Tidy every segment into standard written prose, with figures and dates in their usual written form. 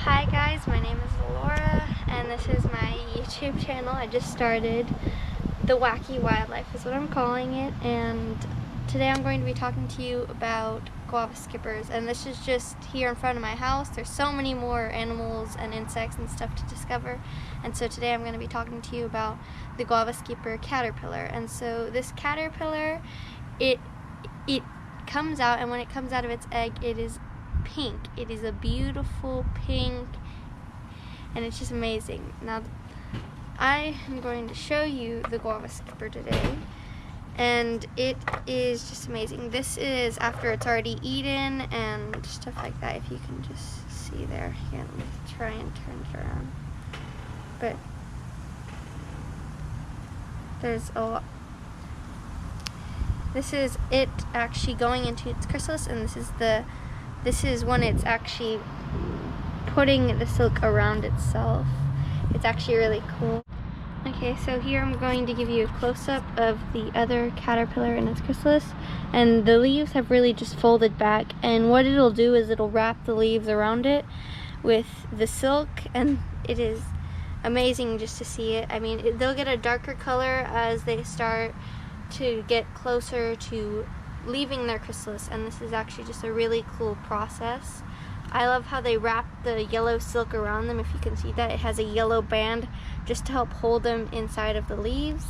Hi guys, my name is Laura and this is my YouTube channel. I just started. The Wacky Wildlife is what I'm calling it, and today I'm going to be talking to you about Guava Skippers, and this is just here in front of my house. There's so many more animals and insects and stuff to discover, and so today I'm going to be talking to you about the Guava Skipper caterpillar. And so this caterpillar, it comes out, and when it comes out of its egg, it is pink. It is a beautiful pink, and it's just amazing. Now I am going to show you the Guava Skipper today, and it is just amazing. This is after it's already eaten and stuff like that, if you can just see there. Here, let me try and turn it around. But there's a lot. This is it actually going into its chrysalis, and this is when it's actually putting the silk around itself. It's actually really cool. Okay, so here I'm going to give you a close-up of the other caterpillar in its chrysalis, and the leaves have really just folded back, and what it'll do is it'll wrap the leaves around it with the silk, and it is amazing just to see it. I mean, they'll get a darker color as they start to get closer to leaving their chrysalis, and this is actually just a really cool process. I love how they wrap the yellow silk around them. If you can see that, it has a yellow band just to help hold them inside of the leaves.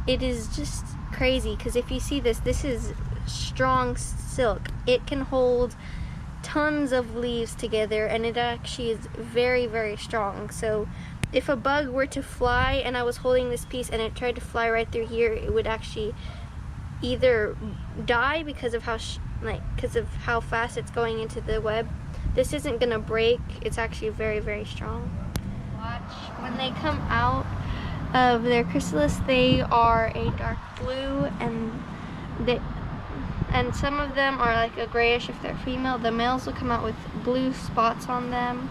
It is just crazy, because if you see this is strong silk. It can hold tons of leaves together, and it actually is very, very strong. So if a bug were to fly and I was holding this piece and it tried to fly right through here, it would actually either die because of how fast it's going into the web. This isn't gonna break. It's actually very, very strong. Watch, when they come out of their chrysalis, they are a dark blue, and some of them are like a grayish if they're female. The males will come out with blue spots on them.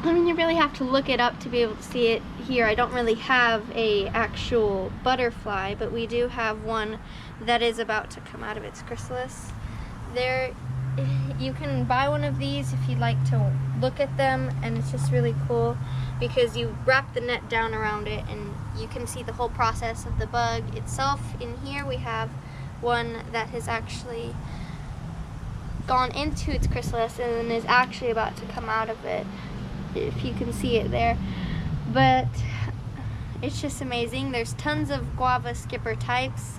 I mean, you really have to look it up to be able to see it here. I don't really have a actual butterfly, but we do have one that is about to come out of its chrysalis. You can buy one of these if you'd like to look at them, and it's just really cool because you wrap the net down around it and you can see the whole process of the bug itself. In here we have one that has actually gone into its chrysalis and is actually about to come out of it, if you can see it there. But it's just amazing. There's tons of Guava Skipper types.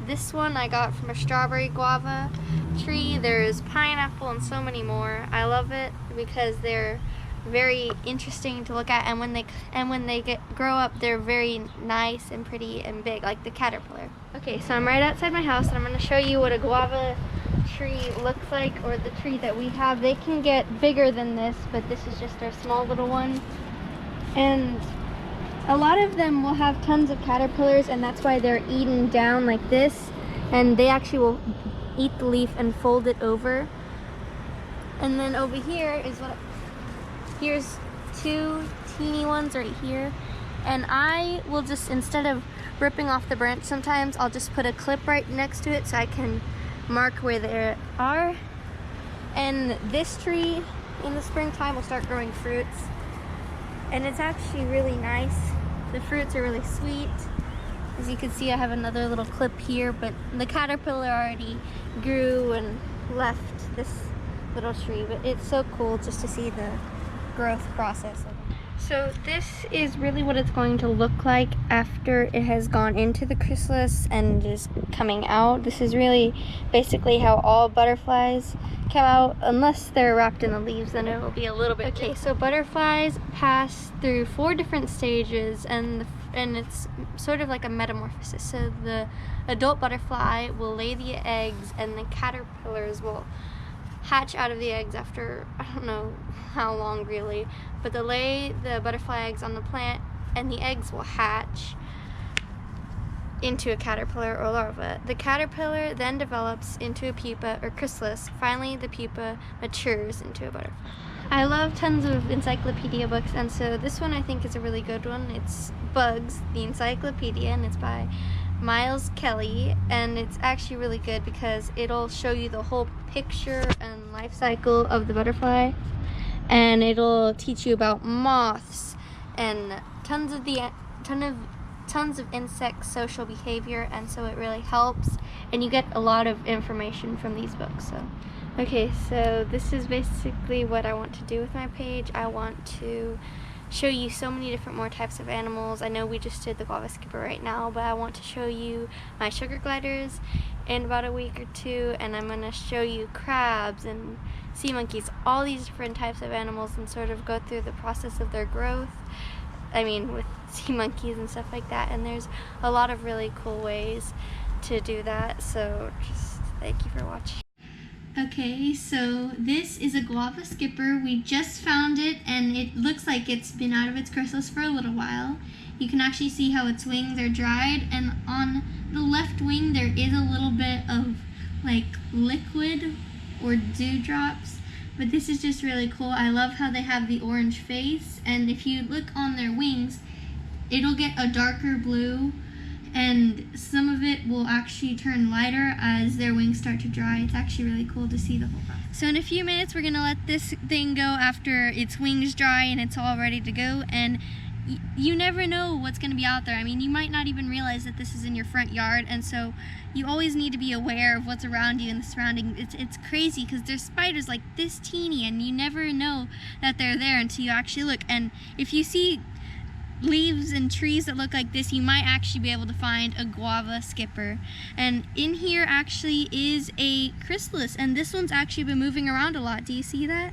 This one I got from a strawberry guava tree. There's pineapple and so many more. I love it because they're very interesting to look at, and when they grow up, they're very nice and pretty and big, like the caterpillar. Okay, so I'm right outside my house, and I'm going to show you what a guava tree looks like, or the tree that we have. They can get bigger than this, but this is just our small little one. And a lot of them will have tons of caterpillars, and that's why they're eaten down like this, and they actually will eat the leaf and fold it over. And then over here is here's two teeny ones right here, and I will just, instead of ripping off the branch, sometimes I'll just put a clip right next to it so I can mark where they are. And this tree in the springtime will start growing fruits, and it's actually really nice. The fruits are really sweet. As you can see, I have another little clip here, but the caterpillar already grew and left this little tree, but it's so cool just to see the growth process. So this is really what it's going to look like after it has gone into the chrysalis and is coming out. This is really basically how all butterflies come out, unless they're wrapped in the leaves, then it'll be a little bit different. So butterflies pass through 4 different stages, and it's sort of like a metamorphosis. So the adult butterfly will lay the eggs, and the caterpillars will hatch out of the eggs after, I don't know how long really, but they'll lay the butterfly eggs on the plant, and the eggs will hatch into a caterpillar or larva. The caterpillar then develops into a pupa or chrysalis. Finally, the pupa matures into a butterfly. I love tons of encyclopedia books, and so this one I think is a really good one. It's Bugs, the Encyclopedia, and it's by Miles Kelly, and it's actually really good because it'll show you the whole picture and life cycle of the butterfly. and it'll teach you about moths and tons of insect social behavior, and so it really helps, and you get a lot of information from these books. So okay, so this is basically what I want to do with my page. I want to show you so many different more types of animals. I know we just did the Guava Skipper right now, but I want to show you my sugar gliders in about a week or two, and I'm going to show you crabs and sea monkeys, all these different types of animals, and sort of go through the process of their growth. I mean, with sea monkeys and stuff like that, and there's a lot of really cool ways to do that, so just thank you for watching. Okay, so this is a Guava Skipper. We just found it, and it looks like it's been out of its chrysalis for a little while. You can actually see how its wings are dried, and on the left wing there is a little bit of like liquid or dewdrops, but this is just really cool. I love how they have the orange face, and if you look on their wings, it'll get a darker blue, and some of it will actually turn lighter as their wings start to dry. It's actually really cool to see the whole process. So in a few minutes we're gonna let this thing go after its wings dry and it's all ready to go, and you never know what's going to be out there. I mean, you might not even realize that this is in your front yard, and so you always need to be aware of what's around you and the surrounding. It's crazy because there's spiders like this teeny, and you never know that they're there until you actually look. And if you see leaves and trees that look like this, you might actually be able to find a Guava Skipper. And in here actually is a chrysalis, and this one's actually been moving around a lot. Do you see that?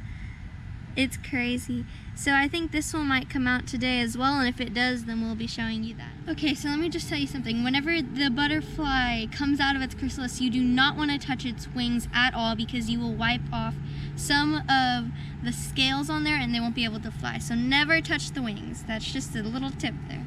It's crazy. So I think this one might come out today as well, and if it does, then we'll be showing you that. Okay, so let me just tell you something. Whenever the butterfly comes out of its chrysalis, you do not want to touch its wings at all, because you will wipe off some of the scales on there and they won't be able to fly. So never touch the wings. That's just a little tip there.